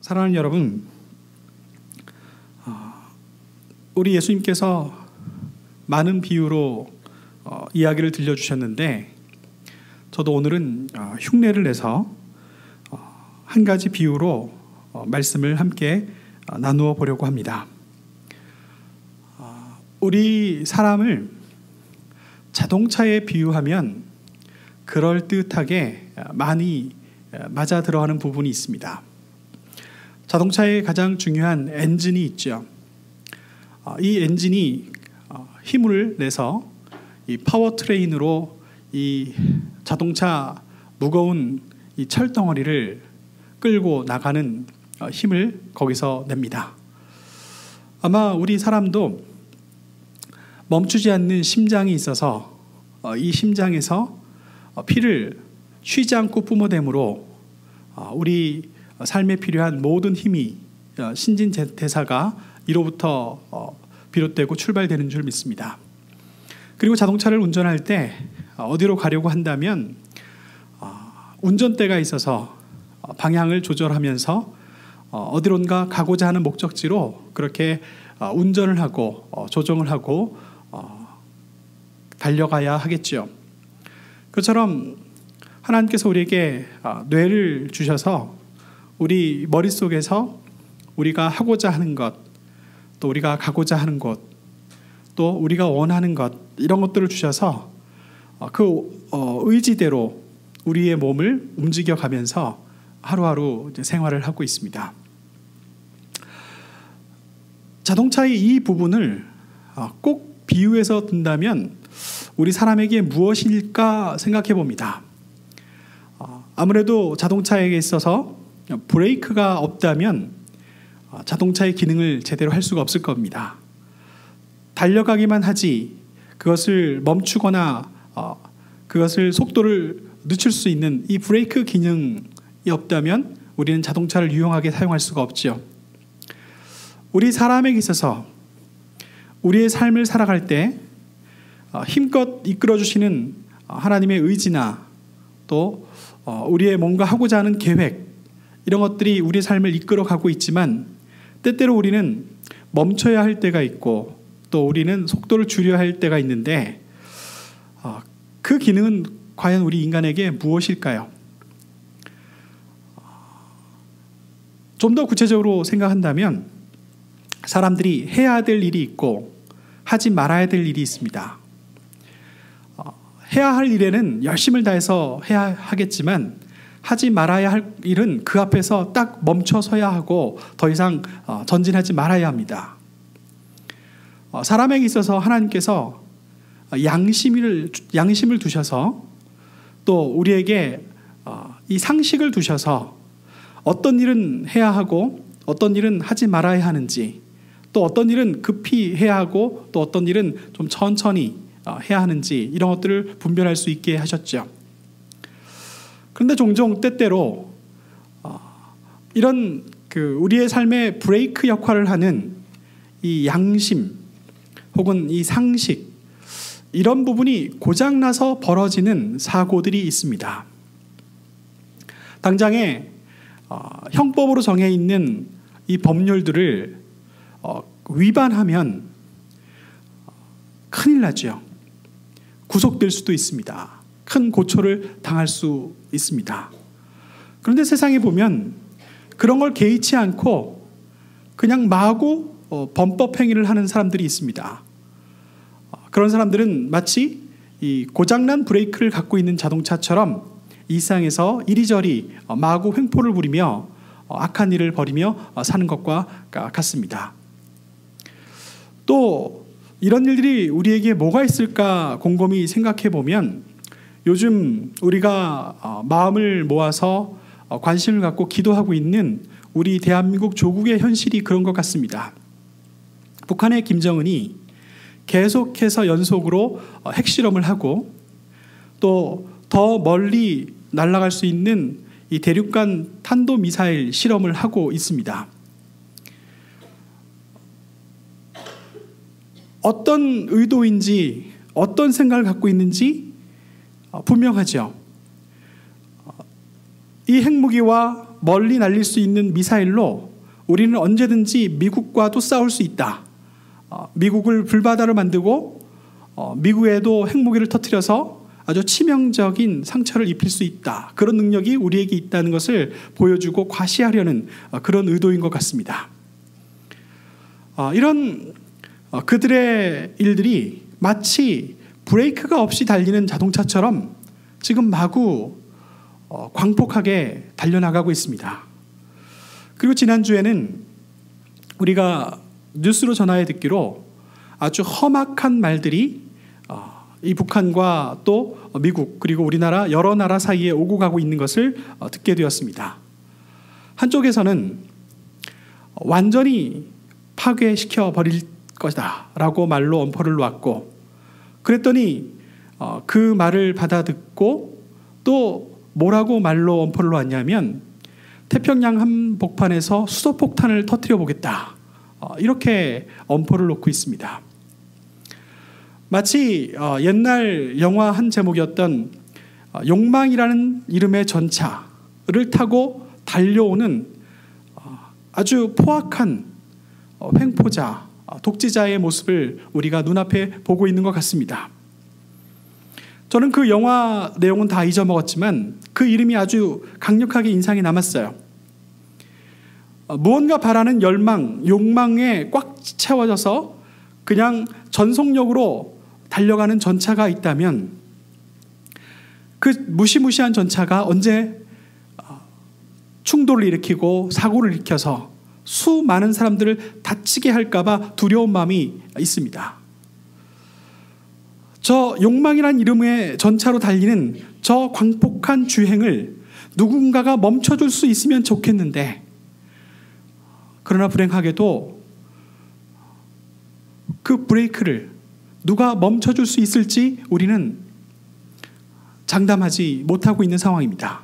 사랑하는 여러분, 우리 예수님께서 많은 비유로 이야기를 들려주셨는데 저도 오늘은 흉내를 내서 한 가지 비유로 말씀을 함께 나누어 보려고 합니다. 우리 사람을 자동차에 비유하면 그럴듯하게 많이 맞아 들어가는 부분이 있습니다. 자동차의 가장 중요한 엔진이 있죠. 이 엔진이 힘을 내서 이 파워트레인으로 이 자동차 무거운 이 철덩어리를 끌고 나가는 힘을 거기서 냅니다. 아마 우리 사람도 멈추지 않는 심장이 있어서 이 심장에서 피를 쉬지 않고 뿜어대므로 우리 삶에 필요한 모든 힘이 신진대사가 이로부터 비롯되고 출발되는 줄 믿습니다. 그리고 자동차를 운전할 때 어디로 가려고 한다면 운전대가 있어서 방향을 조절하면서 어디론가 가고자 하는 목적지로 그렇게 운전을 하고 조정을 하고 달려가야 하겠죠. 그처럼 하나님께서 우리에게 뇌를 주셔서 우리 머릿속에서 우리가 하고자 하는 것, 또 우리가 가고자 하는 곳, 또 우리가 원하는 것, 이런 것들을 주셔서 그 의지대로 우리의 몸을 움직여가면서 하루하루 생활을 하고 있습니다. 자동차의 이 부분을 꼭 비유해서 든다면 우리 사람에게 무엇일까 생각해 봅니다. 아무래도 자동차에게 있어서 브레이크가 없다면 자동차의 기능을 제대로 할 수가 없을 겁니다. 달려가기만 하지 그것을 멈추거나 그것을 속도를 늦출 수 있는 이 브레이크 기능이 없다면 우리는 자동차를 유용하게 사용할 수가 없죠. 우리 사람에게 있어서 우리의 삶을 살아갈 때 힘껏 이끌어주시는 하나님의 의지나 또 우리의 뭔가 하고자 하는 계획, 이런 것들이 우리 삶을 이끌어가고 있지만 때때로 우리는 멈춰야 할 때가 있고 또 우리는 속도를 줄여야 할 때가 있는데 그 기능은 과연 우리 인간에게 무엇일까요? 좀 더 구체적으로 생각한다면 사람들이 해야 될 일이 있고 하지 말아야 될 일이 있습니다. 해야 할 일에는 열심을 다해서 해야 하겠지만 하지 말아야 할 일은 그 앞에서 딱 멈춰서야 하고 더 이상 전진하지 말아야 합니다. 사람에게 있어서 하나님께서 양심을 두셔서 또 우리에게 이 상식을 두셔서 어떤 일은 해야 하고 어떤 일은 하지 말아야 하는지, 또 어떤 일은 급히 해야 하고 또 어떤 일은 좀 천천히 해야 하는지, 이런 것들을 분별할 수 있게 하셨죠. 그런데 종종 때때로 이런 우리의 삶의 브레이크 역할을 하는 이 양심 혹은 이 상식, 이런 부분이 고장나서 벌어지는 사고들이 있습니다. 당장에 형법으로 정해 있는 이 법률들을 위반하면 큰일 나죠. 구속될 수도 있습니다. 큰 고초를 당할 수 있습니다. 그런데 세상에 보면 그런 걸 개의치 않고 그냥 마구 범법 행위를 하는 사람들이 있습니다. 그런 사람들은 마치 이 고장난 브레이크를 갖고 있는 자동차처럼 일상에서 이리저리 마구 횡포를 부리며 악한 일을 벌이며 사는 것과 같습니다. 또 이런 일들이 우리에게 뭐가 있을까 곰곰이 생각해 보면 요즘 우리가 마음을 모아서 관심을 갖고 기도하고 있는 우리 대한민국 조국의 현실이 그런 것 같습니다. 북한의 김정은이 계속해서 연속으로 핵실험을 하고 또 더 멀리 날아갈 수 있는 이 대륙간 탄도미사일 실험을 하고 있습니다. 어떤 의도인지 어떤 생각을 갖고 있는지 분명하죠. 이 핵무기와 멀리 날릴 수 있는 미사일로 우리는 언제든지 미국과도 싸울 수 있다. 미국을 불바다로 만들고 미국에도 핵무기를 터뜨려서 아주 치명적인 상처를 입힐 수 있다. 그런 능력이 우리에게 있다는 것을 보여주고 과시하려는 그런 의도인 것 같습니다. 이런 그들의 일들이 마치 브레이크가 없이 달리는 자동차처럼 지금 마구 광폭하게 달려나가고 있습니다. 그리고 지난주에는 우리가 뉴스로 전하여 듣기로 아주 험악한 말들이 이 북한과 또 미국 그리고 우리나라 여러 나라 사이에 오고 가고 있는 것을 듣게 되었습니다. 한쪽에서는 완전히 파괴시켜 버릴 것이다 라고 말로 엄포를 놓았고, 그랬더니 그 말을 받아 듣고 또 뭐라고 말로 엄포를 놓았냐면 태평양 한복판에서 수소폭탄을 터뜨려 보겠다, 이렇게 엄포를 놓고 있습니다. 마치 옛날 영화 한 제목이었던 욕망이라는 이름의 전차를 타고 달려오는 아주 포악한 횡포자, 독재자의 모습을 우리가 눈앞에 보고 있는 것 같습니다. 저는 그 영화 내용은 다 잊어먹었지만 그 이름이 아주 강력하게 인상이 남았어요. 무언가 바라는 열망, 욕망에 꽉 채워져서 그냥 전속력으로 달려가는 전차가 있다면 그 무시무시한 전차가 언제 충돌을 일으키고 사고를 일으켜서 수많은 사람들을 다치게 할까봐 두려운 마음이 있습니다. 저 욕망이란 이름의 전차로 달리는 저 광폭한 주행을 누군가가 멈춰줄 수 있으면 좋겠는데, 그러나 불행하게도 그 브레이크를 누가 멈춰줄 수 있을지 우리는 장담하지 못하고 있는 상황입니다.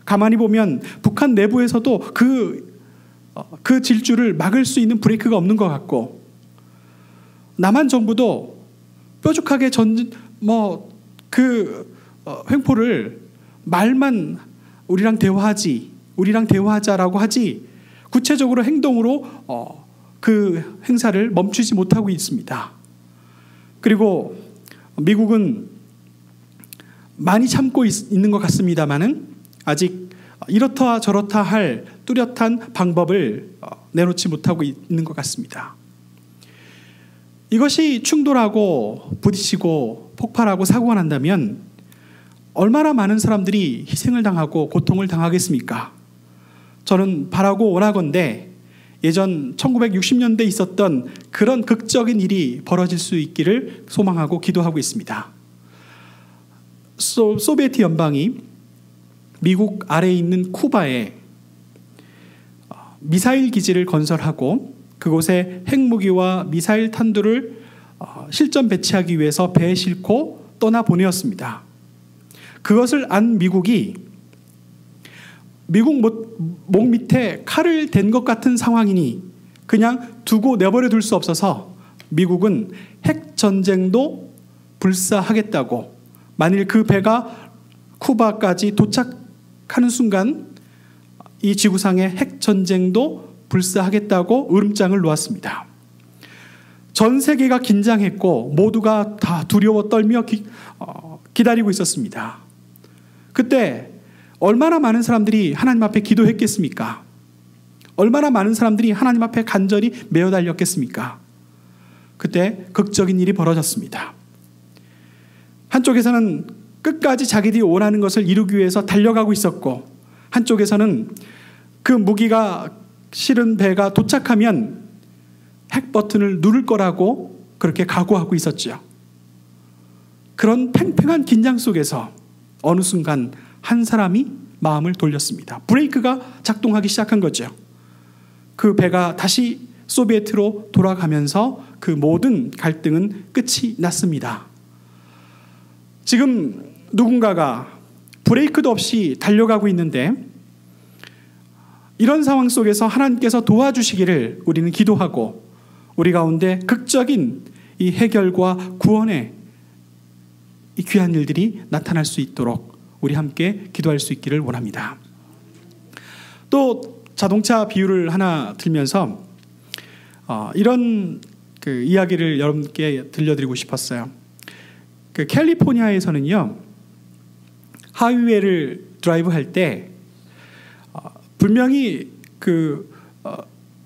가만히 보면 북한 내부에서도 그 질주를 막을 수 있는 브레이크가 없는 것 같고, 남한 정부도 뾰족하게 횡포를 말만 우리랑 대화하자라고 하지 구체적으로 행동으로 그 행사를 멈추지 못하고 있습니다. 그리고 미국은 많이 참고 있는 것 같습니다만은 아직 이렇다 저렇다 할 뚜렷한 방법을 내놓지 못하고 있는 것 같습니다. 이것이 충돌하고 부딪히고 폭발하고 사고가 난다면 얼마나 많은 사람들이 희생을 당하고 고통을 당하겠습니까? 저는 바라고 원하건대 예전 1960년대에 있었던 그런 극적인 일이 벌어질 수 있기를 소망하고 기도하고 있습니다. 소비에트 연방이 미국 아래에 있는 쿠바에 미사일 기지를 건설하고 그곳에 핵무기와 미사일 탄두를 실전 배치하기 위해서 배에 싣고 떠나보내었습니다. 그것을 안 미국이 미국 목 밑에 칼을 댄 것 같은 상황이니 그냥 두고 내버려 둘 수 없어서 미국은 핵전쟁도 불사하겠다고, 만일 그 배가 쿠바까지 도착하는 순간 이 지구상의 핵전쟁도 불사하겠다고 으름장을 놓았습니다. 전 세계가 긴장했고 모두가 다 두려워 떨며 기다리고 있었습니다. 그때 얼마나 많은 사람들이 하나님 앞에 기도했겠습니까? 얼마나 많은 사람들이 하나님 앞에 간절히 매어 달렸겠습니까? 그때 극적인 일이 벌어졌습니다. 한쪽에서는 끝까지 자기들이 원하는 것을 이루기 위해서 달려가고 있었고, 한쪽에서는 그 무기가 실은 배가 도착하면 핵 버튼을 누를 거라고 그렇게 각오하고 있었죠. 그런 팽팽한 긴장 속에서 어느 순간 한 사람이 마음을 돌렸습니다. 브레이크가 작동하기 시작한 거죠. 그 배가 다시 소비에트로 돌아가면서 그 모든 갈등은 끝이 났습니다. 지금 누군가가 브레이크도 없이 달려가고 있는데, 이런 상황 속에서 하나님께서 도와주시기를 우리는 기도하고 우리 가운데 극적인 이 해결과 구원의 이 귀한 일들이 나타날 수 있도록 우리 함께 기도할 수 있기를 원합니다. 또 자동차 비유를 하나 들면서 이런 그 이야기를 여러분께 들려드리고 싶었어요. 그 캘리포니아에서는요, 하이웨이를 드라이브할 때 분명히 그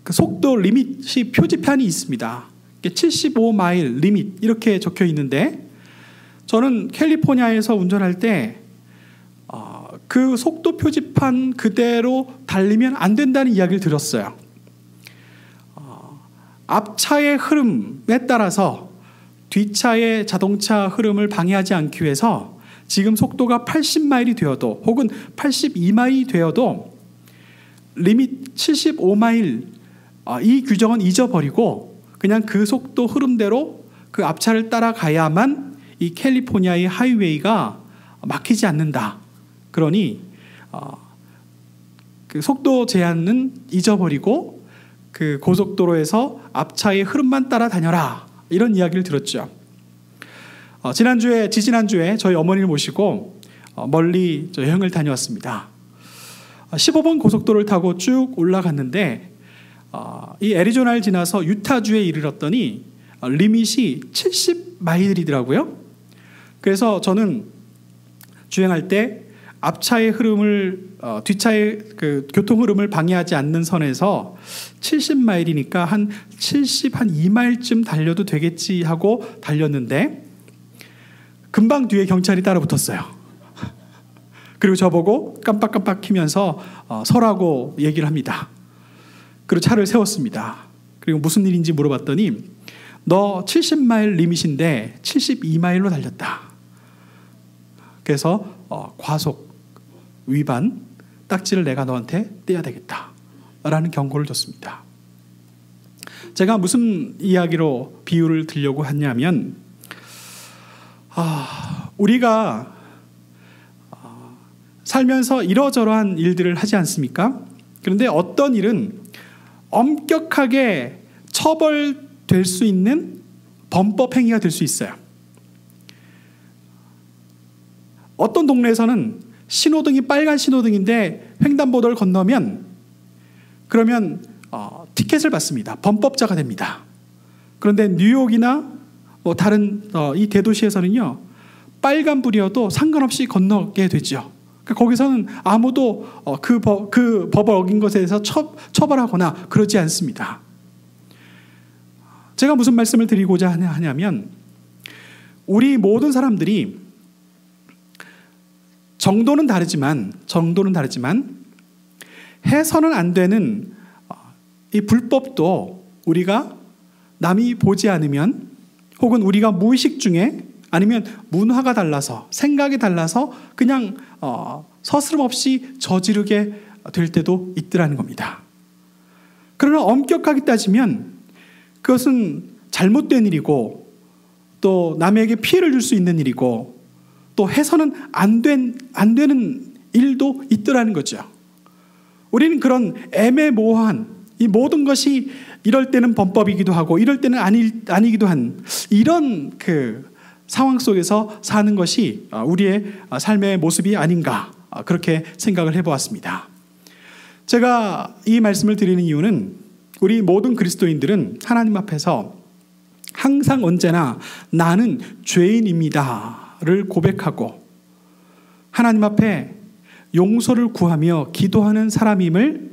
속도 리밋이 표지판이 있습니다. 75마일 리밋 이렇게 적혀 있는데, 저는 캘리포니아에서 운전할 때 그 속도 표지판 그대로 달리면 안 된다는 이야기를 들었어요. 앞차의 흐름에 따라서 뒷차의 자동차 흐름을 방해하지 않기 위해서 지금 속도가 80마일이 되어도 혹은 82마일이 되어도 리밋 75마일 이 규정은 잊어버리고 그냥 그 속도 흐름대로 그 앞차를 따라가야만 이 캘리포니아의 하이웨이가 막히지 않는다. 그러니 그 속도 제한은 잊어버리고 그 고속도로에서 앞차의 흐름만 따라다녀라, 이런 이야기를 들었죠. 지지난주에 저희 어머니를 모시고 멀리 여행을 다녀왔습니다. 15번 고속도로를 타고 쭉 올라갔는데 이 애리조나를 지나서 유타주에 이르렀더니 리밋이 70마일이더라고요. 그래서 저는 주행할 때 앞차의 흐름을 뒷차의 그 교통 흐름을 방해하지 않는 선에서 70마일이니까 한 72마일쯤 달려도 되겠지 하고 달렸는데 금방 뒤에 경찰이 따라 붙었어요. 그리고 저보고 깜빡깜빡 키면서 서라고 얘기를 합니다. 그리고 차를 세웠습니다. 그리고 무슨 일인지 물어봤더니 너 70마일 리밋인데 72마일로 달렸다. 그래서 과속 위반 딱지를 내가 너한테 떼야 되겠다 라는 경고를 줬습니다. 제가 무슨 이야기로 비유를 들려고 하냐면 우리가 살면서 이러저러한 일들을 하지 않습니까? 그런데 어떤 일은 엄격하게 처벌될 수 있는 범법 행위가 될 수 있어요. 어떤 동네에서는 신호등이 빨간 신호등인데 횡단보도를 건너면 그러면 티켓을 받습니다. 범법자가 됩니다. 그런데 뉴욕이나 다른 이 대도시에서는요, 빨간불이어도 상관없이 건너게 되죠. 그러니까 거기서는 아무도 그 법을 어긴 것에 대해서 처벌하거나 그러지 않습니다. 제가 무슨 말씀을 드리고자 하냐면 우리 모든 사람들이 정도는 다르지만 해서는 안 되는 이 불법도 우리가 남이 보지 않으면 혹은 우리가 무의식 중에 아니면 문화가 달라서 생각이 달라서 그냥 서스름없이 저지르게 될 때도 있더라는 겁니다. 그러나 엄격하게 따지면 그것은 잘못된 일이고 또 남에게 피해를 줄 수 있는 일이고 또 해서는 안 되는 일도 있더라는 거죠. 우리는 그런 애매모호한 이 모든 것이 이럴 때는 범법이기도 하고 이럴 때는 아니기도 한 이런 그 상황 속에서 사는 것이 우리의 삶의 모습이 아닌가, 그렇게 생각을 해보았습니다. 제가 이 말씀을 드리는 이유는 우리 모든 그리스도인들은 하나님 앞에서 항상 언제나 나는 죄인입니다를 고백하고 하나님 앞에 용서를 구하며 기도하는 사람임을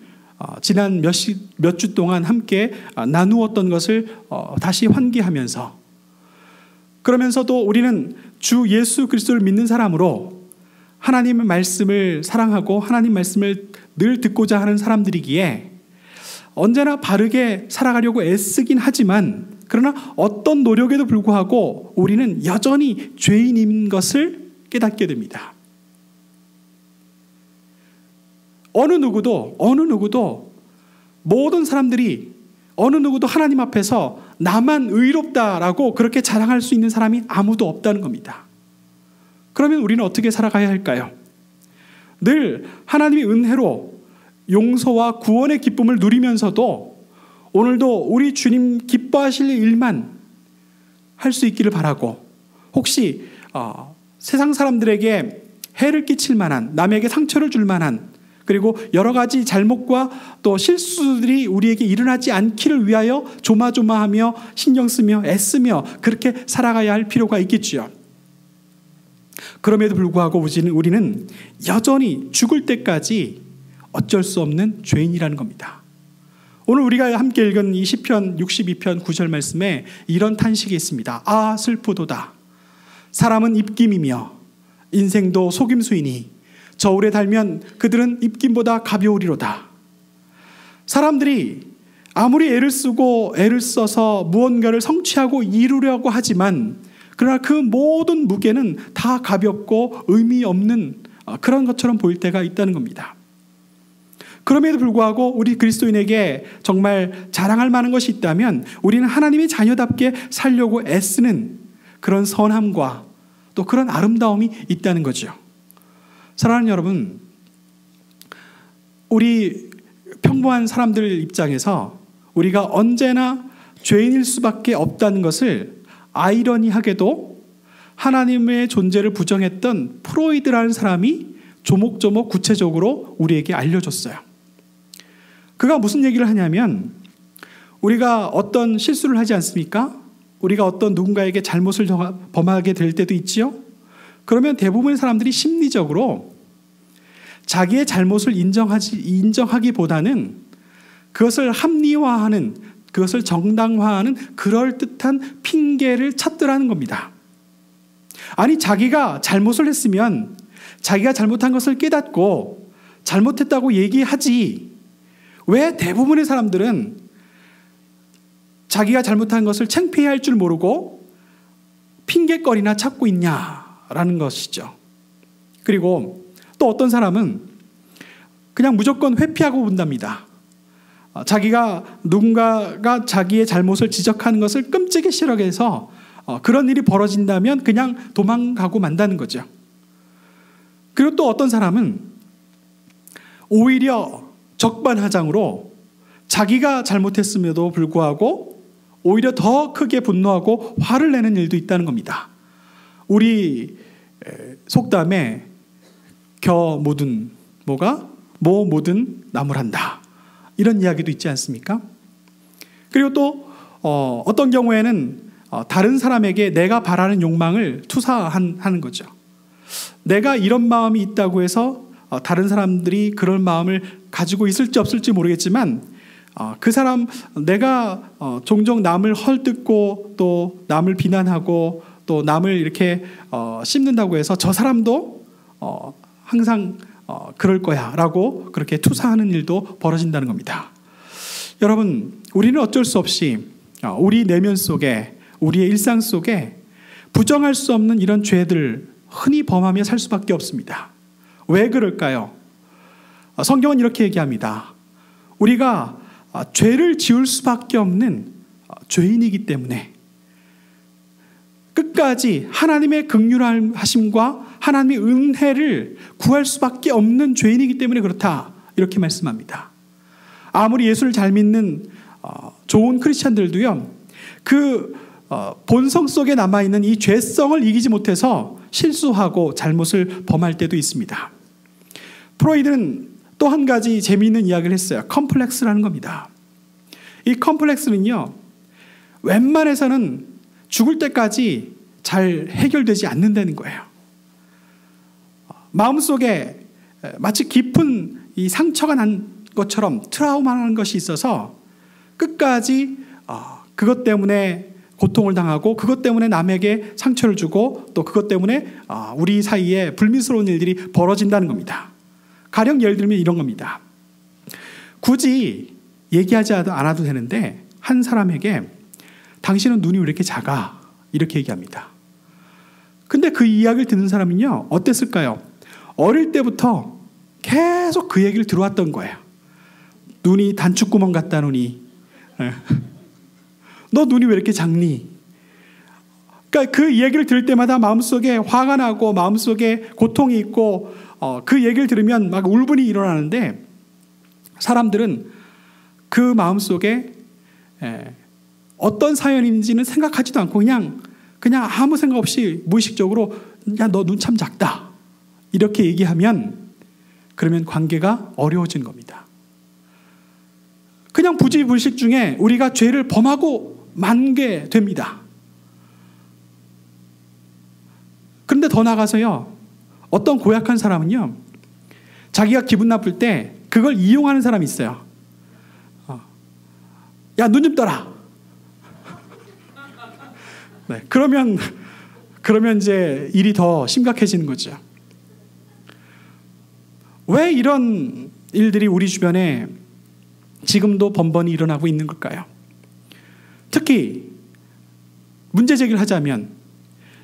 지난 몇 주 동안 함께 나누었던 것을 다시 환기하면서, 그러면서도 우리는 주 예수 그리스도를 믿는 사람으로 하나님의 말씀을 사랑하고 하나님 말씀을 늘 듣고자 하는 사람들이기에 언제나 바르게 살아가려고 애쓰긴 하지만 그러나 어떤 노력에도 불구하고 우리는 여전히 죄인인 것을 깨닫게 됩니다. 어느 누구도 모든 사람들이 어느 누구도 하나님 앞에서 나만 의롭다라고 그렇게 자랑할 수 있는 사람이 아무도 없다는 겁니다. 그러면 우리는 어떻게 살아가야 할까요? 늘 하나님의 은혜로 용서와 구원의 기쁨을 누리면서도 오늘도 우리 주님 기뻐하실 일만 할 수 있기를 바라고, 혹시 세상 사람들에게 해를 끼칠 만한, 남에게 상처를 줄 만한 그리고 여러 가지 잘못과 또 실수들이 우리에게 일어나지 않기를 위하여 조마조마하며 신경 쓰며 애쓰며 그렇게 살아가야 할 필요가 있겠지요. 그럼에도 불구하고 우리는 여전히 죽을 때까지 어쩔 수 없는 죄인이라는 겁니다. 오늘 우리가 함께 읽은 이 시편 62편 9절 말씀에 이런 탄식이 있습니다. 아 슬프도다. 사람은 입김이며 인생도 속임수이니 저울에 달면 그들은 입김보다 가벼우리로다. 사람들이 아무리 애를 쓰고 애를 써서 무언가를 성취하고 이루려고 하지만 그러나 그 모든 무게는 다 가볍고 의미 없는 그런 것처럼 보일 때가 있다는 겁니다. 그럼에도 불구하고 우리 그리스도인에게 정말 자랑할 만한 것이 있다면 우리는 하나님의 자녀답게 살려고 애쓰는 그런 선함과 또 그런 아름다움이 있다는 거죠. 사랑하는 여러분, 우리 평범한 사람들 입장에서 우리가 언제나 죄인일 수밖에 없다는 것을 아이러니하게도 하나님의 존재를 부정했던 프로이드라는 사람이 조목조목 구체적으로 우리에게 알려줬어요. 그가 무슨 얘기를 하냐면 우리가 어떤 실수를 하지 않습니까? 우리가 어떤 누군가에게 잘못을 범하게 될 때도 있지요. 그러면 대부분의 사람들이 심리적으로 자기의 잘못을 인정하기보다는 그것을 합리화하는, 그것을 정당화하는 그럴듯한 핑계를 찾더라는 겁니다. 아니, 자기가 잘못을 했으면 자기가 잘못한 것을 깨닫고 잘못했다고 얘기하지, 왜 대부분의 사람들은 자기가 잘못한 것을 창피해할 줄 모르고 핑계거리나 찾고 있냐라는 것이죠. 그리고 또 어떤 사람은 그냥 무조건 회피하고 본답니다. 자기가 누군가가 자기의 잘못을 지적하는 것을 끔찍이 싫어해서 그런 일이 벌어진다면 그냥 도망가고 만다는 거죠. 그리고 또 어떤 사람은 오히려 적반하장으로 자기가 잘못했음에도 불구하고 오히려 더 크게 분노하고 화를 내는 일도 있다는 겁니다. 우리 속담에 겨 묻은 모가 모 묻은 나무란다, 이런 이야기도 있지 않습니까? 그리고 또 어떤 경우에는 다른 사람에게 내가 바라는 욕망을 투사하는 거죠. 내가 이런 마음이 있다고 해서 다른 사람들이 그런 마음을 가지고 있을지 없을지 모르겠지만 그 사람, 내가 종종 남을 헐뜯고 또 남을 비난하고 또 남을 이렇게 씹는다고 해서 저 사람도 항상 그럴 거야 라고 그렇게 투사하는 일도 벌어진다는 겁니다. 여러분, 우리는 어쩔 수 없이 우리 내면 속에, 우리의 일상 속에 부정할 수 없는 이런 죄들 흔히 범하며 살 수밖에 없습니다. 왜 그럴까요? 성경은 이렇게 얘기합니다. 우리가 죄를 지을 수밖에 없는 죄인이기 때문에, 끝까지 하나님의 긍휼하심과 하나님의 은혜를 구할 수밖에 없는 죄인이기 때문에 그렇다, 이렇게 말씀합니다. 아무리 예수를 잘 믿는 좋은 크리스찬들도요, 그 본성 속에 남아있는 이 죄성을 이기지 못해서 실수하고 잘못을 범할 때도 있습니다. 프로이드는 또 한 가지 재미있는 이야기를 했어요. 컴플렉스라는 겁니다. 이 컴플렉스는요, 웬만해서는 죽을 때까지 잘 해결되지 않는다는 거예요. 마음속에 마치 깊은 이 상처가 난 것처럼 트라우마라는 것이 있어서 끝까지 그것 때문에 고통을 당하고 그것 때문에 남에게 상처를 주고 또 그것 때문에 우리 사이에 불미스러운 일들이 벌어진다는 겁니다. 가령 예를 들면 이런 겁니다. 굳이 얘기하지 않아도 되는데 한 사람에게 당신은 눈이 왜 이렇게 작아? 이렇게 얘기합니다. 근데 그 이야기를 듣는 사람은요, 어땠을까요? 어릴 때부터 계속 그 얘기를 들어왔던 거예요. 눈이 단추구멍 같다 눈이. 너 눈이 왜 이렇게 작니? 그러니까 그 얘기를 들을 때마다 마음속에 화가 나고 마음속에 고통이 있고 그 얘기를 들으면 막 울분이 일어나는데 사람들은 그 마음속에 어떤 사연인지는 생각하지도 않고 그냥 아무 생각 없이 무의식적으로 야, 너 눈 참 작다 이렇게 얘기하면 그러면 관계가 어려워진 겁니다. 그냥 부지불식 중에 우리가 죄를 범하고 만게 됩니다. 그런데 더 나아가서요, 어떤 고약한 사람은요, 자기가 기분 나쁠 때 그걸 이용하는 사람이 있어요. 야, 눈 좀 떠라. 네, 그러면 이제 일이 더 심각해지는 거죠. 왜 이런 일들이 우리 주변에 지금도 번번이 일어나고 있는 걸까요? 특히 문제 제기를 하자면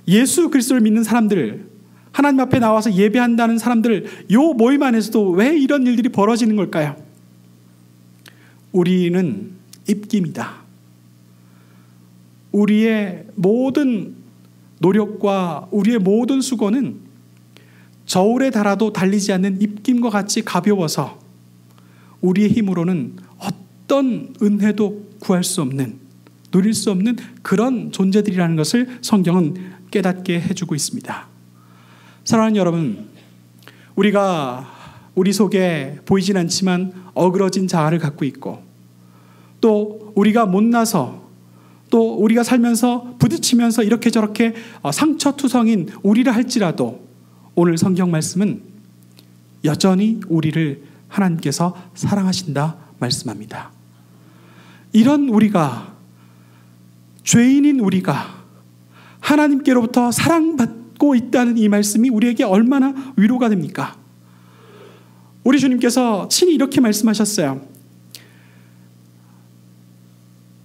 예수 그리스도를 믿는 사람들, 하나님 앞에 나와서 예배한다는 사람들, 요 모임 안에서도 왜 이런 일들이 벌어지는 걸까요? 우리는 입김이다. 우리의 모든 노력과 우리의 모든 수고는 저울에 달아도 달리지 않는 입김과 같이 가벼워서 우리의 힘으로는 어떤 은혜도 구할 수 없는, 누릴 수 없는 그런 존재들이라는 것을 성경은 깨닫게 해주고 있습니다. 사랑하는 여러분, 우리가 우리 속에 보이진 않지만 어그러진 자아를 갖고 있고, 또 우리가 못나서, 또 우리가 살면서 부딪히면서 이렇게 저렇게 상처투성인 우리라 할지라도 오늘 성경 말씀은 여전히 우리를 하나님께서 사랑하신다 말씀합니다. 이런 우리가, 죄인인 우리가 하나님께로부터 사랑받고 있다는 이 말씀이 우리에게 얼마나 위로가 됩니까? 우리 주님께서 친히 이렇게 말씀하셨어요.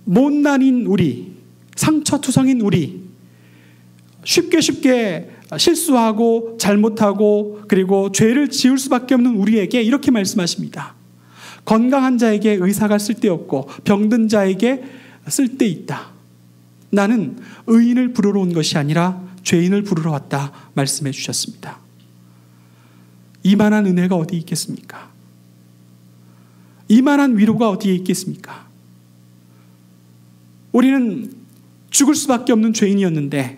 못난인 우리, 상처투성인 우리, 쉽게 실수하고 잘못하고 그리고 죄를 지을 수밖에 없는 우리에게 이렇게 말씀하십니다. 건강한 자에게 의사가 쓸데없고 병든 자에게 쓸데있다. 나는 의인을 부르러 온 것이 아니라 죄인을 부르러 왔다 말씀해 주셨습니다. 이만한 은혜가 어디 있겠습니까? 이만한 위로가 어디에 있겠습니까? 우리는 죽을 수밖에 없는 죄인이었는데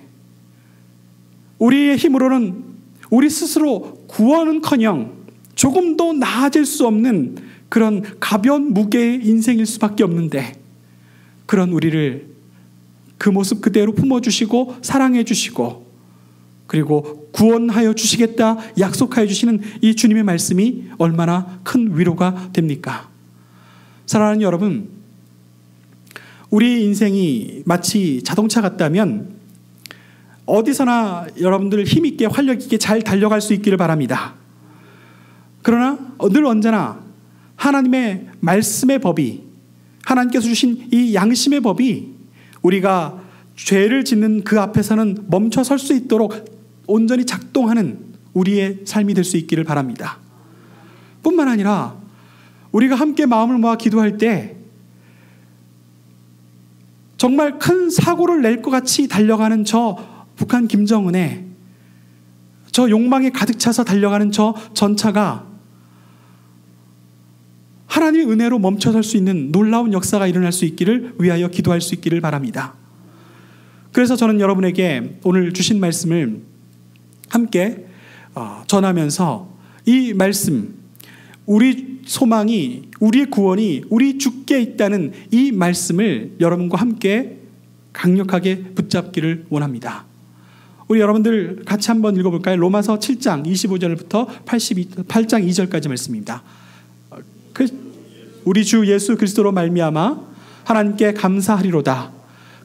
우리의 힘으로는 우리 스스로 구원은커녕 조금도 나아질 수 없는 그런 가벼운 무게의 인생일 수밖에 없는데, 그런 우리를 그 모습 그대로 품어주시고 사랑해 주시고 그리고 구원하여 주시겠다 약속하여 주시는 이 주님의 말씀이 얼마나 큰 위로가 됩니까? 사랑하는 여러분, 우리 인생이 마치 자동차 같다면 어디서나 여러분들 힘있게 활력 있게 잘 달려갈 수 있기를 바랍니다. 그러나 늘 언제나 하나님의 말씀의 법이, 하나님께서 주신 이 양심의 법이 우리가 죄를 짓는 그 앞에서는 멈춰 설 수 있도록 온전히 작동하는 우리의 삶이 될 수 있기를 바랍니다. 뿐만 아니라 우리가 함께 마음을 모아 기도할 때 정말 큰 사고를 낼 것 같이 달려가는 저 북한 김정은의 저 욕망에 가득 차서 달려가는 저 전차가 하나님의 은혜로 멈춰설 수 있는 놀라운 역사가 일어날 수 있기를 위하여 기도할 수 있기를 바랍니다. 그래서 저는 여러분에게 오늘 주신 말씀을 함께 전하면서 이 말씀, 우리 소망이, 우리의 구원이 우리 주께 있다는 이 말씀을 여러분과 함께 강력하게 붙잡기를 원합니다. 우리 여러분들 같이 한번 읽어볼까요? 로마서 7장 25절부터 8장 2절까지 말씀입니다. 우리 주 예수 그리스도로 말미암아 하나님께 감사하리로다.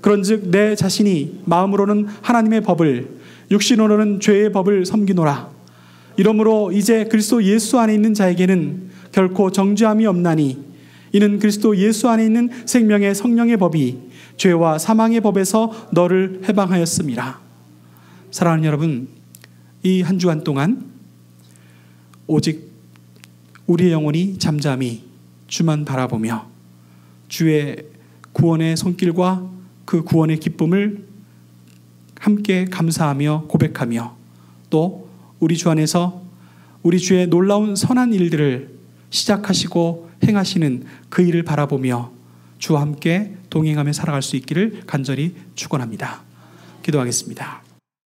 그런즉 내 자신이 마음으로는 하나님의 법을, 육신으로는 죄의 법을 섬기노라. 이러므로 이제 그리스도 예수 안에 있는 자에게는 결코 정죄함이 없나니, 이는 그리스도 예수 안에 있는 생명의 성령의 법이 죄와 사망의 법에서 너를 해방하였음이라. 사랑하는 여러분, 이 한 주간 동안 오직 우리의 영혼이 잠잠히 주만 바라보며 주의 구원의 손길과 그 구원의 기쁨을 함께 감사하며 고백하며, 또 우리 주 안에서 우리 주의 놀라운 선한 일들을 시작하시고 행하시는 그 일을 바라보며 주와 함께 동행하며 살아갈 수 있기를 간절히 축원합니다. 기도하겠습니다.